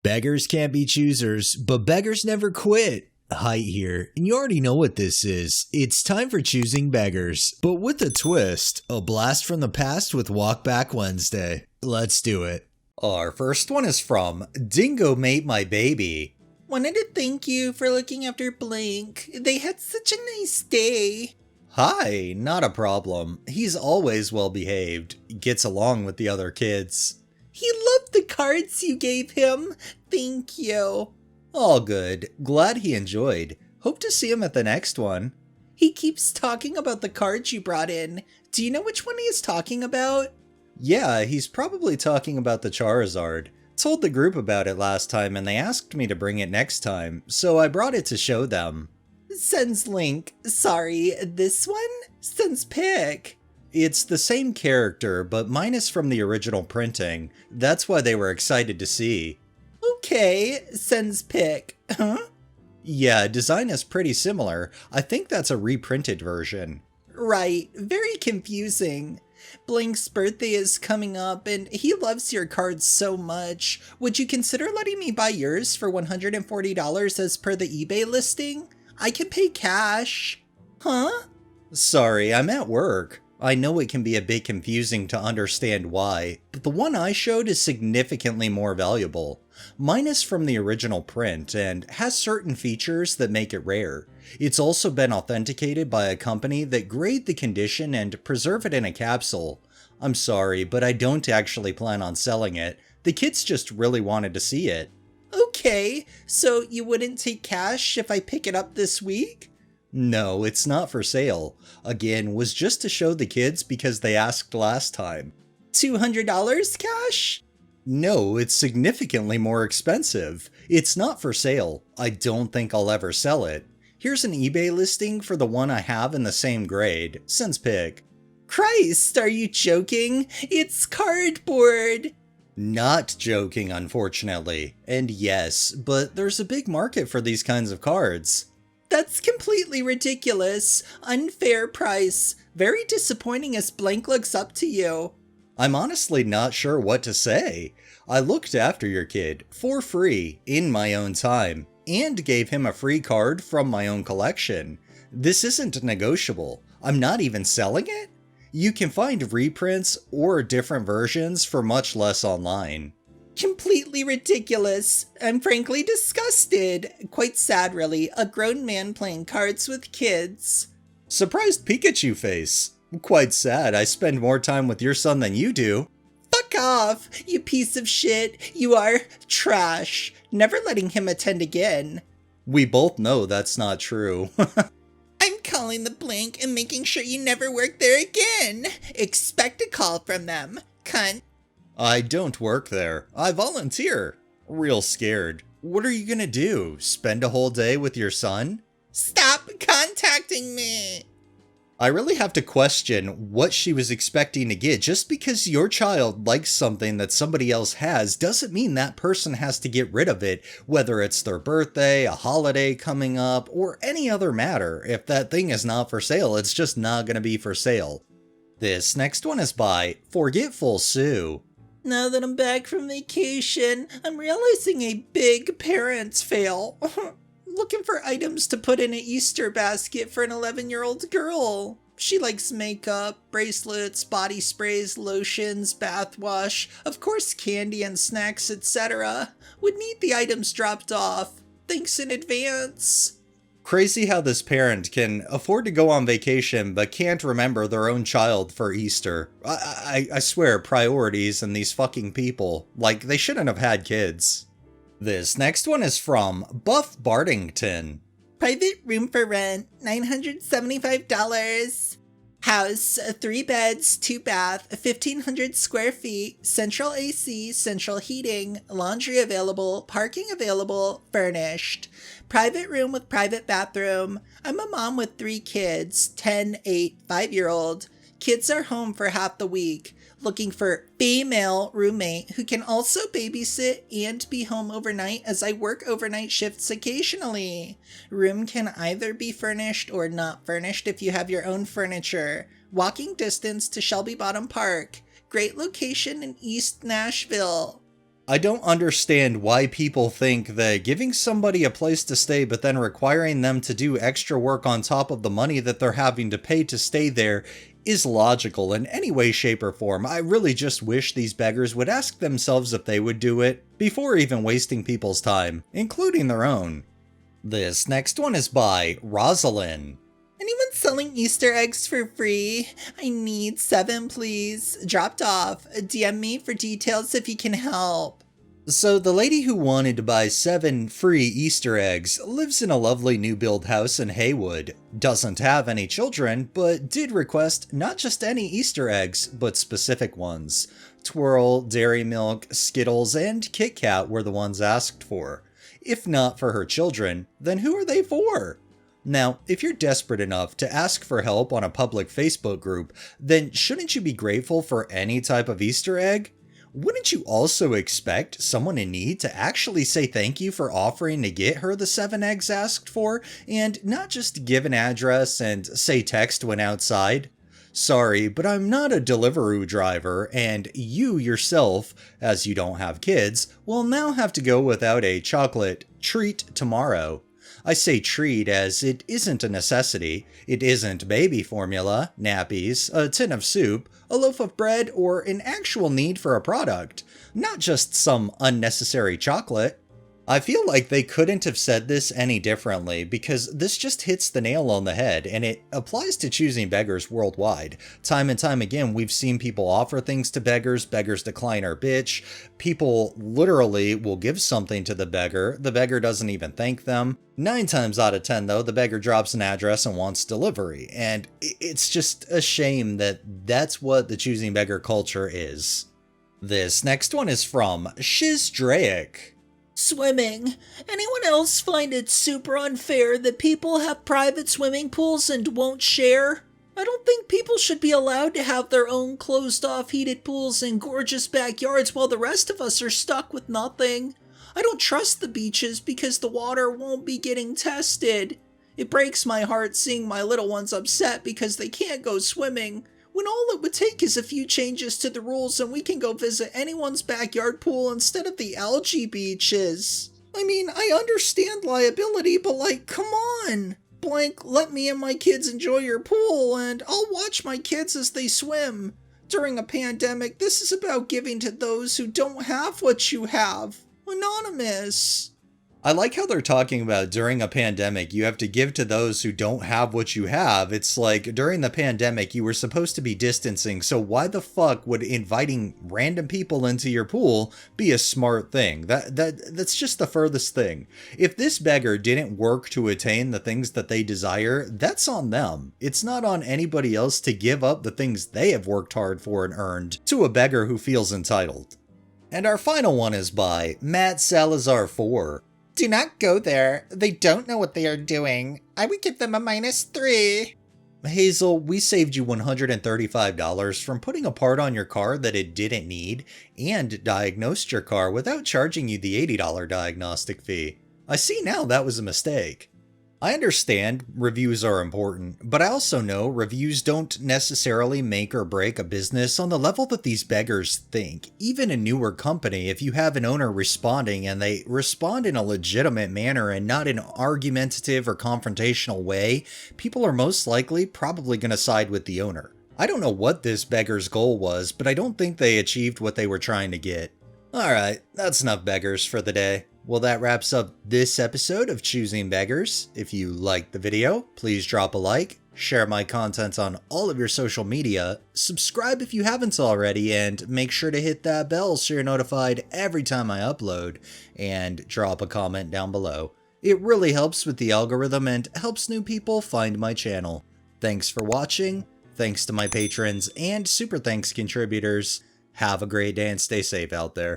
Beggars can't be choosers, but beggars never quit. Height here, and you already know what this is. It's time for Choosing Beggars, but with a twist, a blast from the past with Walkback Wednesday. Let's do it. Our first one is from Dingo Mate My Baby. Wanted to thank you for looking after Blank. They had such a nice day. Hi, not a problem. He's always well behaved, gets along with the other kids. He loved the cards you gave him. Thank you. All good. Glad he enjoyed. Hope to see him at the next one. He keeps talking about the cards you brought in. Do you know which one he is talking about? Yeah, he's probably talking about the Charizard. Told the group about it last time and they asked me to bring it next time, so I brought it to show them. Sends link. Sorry, this one? Sends pic. It's the same character, but minus from the original printing. That's why they were excited to see. Okay, sends pic. Huh? Yeah, design is pretty similar. I think that's a reprinted version. Right, very confusing. Blank's birthday is coming up and he loves your cards so much. Would you consider letting me buy yours for $140 as per the eBay listing? I can pay cash. Huh? Sorry, I'm at work. I know it can be a bit confusing to understand why, but the one I showed is significantly more valuable. Mine is from the original print and has certain features that make it rare. It's also been authenticated by a company that grade the condition and preserve it in a capsule. I'm sorry, but I don't actually plan on selling it. The kids just really wanted to see it. Okay, so you wouldn't take cash if I pick it up this week? No, it's not for sale. Again, was just to show the kids because they asked last time. $200 cash? No, it's significantly more expensive. It's not for sale. I don't think I'll ever sell it. Here's an eBay listing for the one I have in the same grade. Sends pic. Christ, are you joking? It's cardboard. Not joking, unfortunately. And yes, but there's a big market for these kinds of cards. That's completely ridiculous. Unfair price. Very disappointing as Blank looks up to you. I'm honestly not sure what to say. I looked after your kid, for free, in my own time, and gave him a free card from my own collection. This isn't negotiable. I'm not even selling it? You can find reprints or different versions for much less online. Completely ridiculous. I'm frankly disgusted. Quite sad, really. A grown man playing cards with kids. Surprised Pikachu face. Quite sad. I spend more time with your son than you do. Fuck off, you piece of shit. You are trash. Never letting him attend again. We both know that's not true. I'm calling the Blank and making sure you never work there again. Expect a call from them, cunt. I don't work there. I volunteer. Real scared. What are you gonna do? Spend a whole day with your son? Stop contacting me! I really have to question what she was expecting to get. Just because your child likes something that somebody else has doesn't mean that person has to get rid of it, whether it's their birthday, a holiday coming up, or any other matter. If that thing is not for sale, it's just not gonna be for sale. This next one is by Forgetful Sue. Now that I'm back from vacation, I'm realizing a big parents fail. Looking for items to put in an Easter basket for an 11-year-old girl. She likes makeup, bracelets, body sprays, lotions, bath wash, of course candy and snacks, etc. Would need the items dropped off. Thanks in advance. Crazy how this parent can afford to go on vacation but can't remember their own child for Easter. I swear, priorities and these fucking people. Like, they shouldn't have had kids. This next one is from Buff Bardington. Private room for rent, $975. House, 3 beds, 2 bath, 1,500 square feet, central AC, central heating, laundry available, parking available, furnished. Private room with private bathroom. I'm a mom with 3 kids, 10, 8, 5-year-old. Kids are home for half the week. Looking for female roommate who can also babysit and be home overnight as I work overnight shifts occasionally. Room can either be furnished or not furnished if you have your own furniture. Walking distance to Shelby Bottom Park. Great location in East Nashville. I don't understand why people think that giving somebody a place to stay but then requiring them to do extra work on top of the money that they're having to pay to stay there is logical in any way, shape, or form. I really just wish these beggars would ask themselves if they would do it before even wasting people's time, including their own. This next one is by Rosalind. Anyone selling Easter eggs for free? I need 7, please. Dropped off. DM me for details if you can help. So the lady who wanted to buy 7 free Easter eggs lives in a lovely new build house in Haywood, doesn't have any children, but did request not just any Easter eggs, but specific ones. Twirl, Dairy Milk, Skittles, and Kit Kat were the ones asked for. If not for her children, then who are they for? Now, if you're desperate enough to ask for help on a public Facebook group, then shouldn't you be grateful for any type of Easter egg? Wouldn't you also expect someone in need to actually say thank you for offering to get her the 7 eggs asked for, and not just give an address and say text when outside? Sorry, but I'm not a Deliveroo driver, and you yourself, as you don't have kids, will now have to go without a chocolate treat tomorrow. I say treat as it isn't a necessity. It isn't baby formula, nappies, a tin of soup, a loaf of bread, or an actual need for a product, not just some unnecessary chocolate. I feel like they couldn't have said this any differently, because this just hits the nail on the head, and it applies to choosing beggars worldwide. Time and time again, we've seen people offer things to beggars, beggars decline or bitch. People literally will give something to the beggar doesn't even thank them. 9 times out of 10 though, the beggar drops an address and wants delivery, and it's just a shame that that's what the choosing beggar culture is. This next one is from Shiz Draic. Swimming. Anyone else find it super unfair that people have private swimming pools and won't share? I don't think people should be allowed to have their own closed-off heated pools and gorgeous backyards while the rest of us are stuck with nothing. I don't trust the beaches because the water won't be getting tested. It breaks my heart seeing my little ones upset because they can't go swimming, when all it would take is a few changes to the rules and we can go visit anyone's backyard pool instead of the algae beaches. I mean, I understand liability, but like, come on! Blank, let me and my kids enjoy your pool, and I'll watch my kids as they swim. During a pandemic, this is about giving to those who don't have what you have. Anonymous. I like how they're talking about during a pandemic, you have to give to those who don't have what you have. It's like during the pandemic, you were supposed to be distancing, so why the fuck would inviting random people into your pool be a smart thing? That's just the furthest thing. If this beggar didn't work to attain the things that they desire, that's on them. It's not on anybody else to give up the things they have worked hard for and earned to a beggar who feels entitled. And our final one is by Matt Salazar 4. Do not go there. They don't know what they are doing. I would give them a -3. Hazel, we saved you $135 from putting a part on your car that it didn't need, and diagnosed your car without charging you the $80 diagnostic fee. I see now that was a mistake. I understand reviews are important, but I also know reviews don't necessarily make or break a business on the level that these beggars think. Even a newer company, if you have an owner responding and they respond in a legitimate manner and not in an argumentative or confrontational way, people are most likely probably going to side with the owner. I don't know what this beggar's goal was, but I don't think they achieved what they were trying to get. Alright, that's enough beggars for the day. Well, that wraps up this episode of Choosing Beggars. If you liked the video, please drop a like, share my content on all of your social media, subscribe if you haven't already, and make sure to hit that bell so you're notified every time I upload, and drop a comment down below. It really helps with the algorithm and helps new people find my channel. Thanks for watching, thanks to my patrons and super thanks contributors. Have a great day and stay safe out there.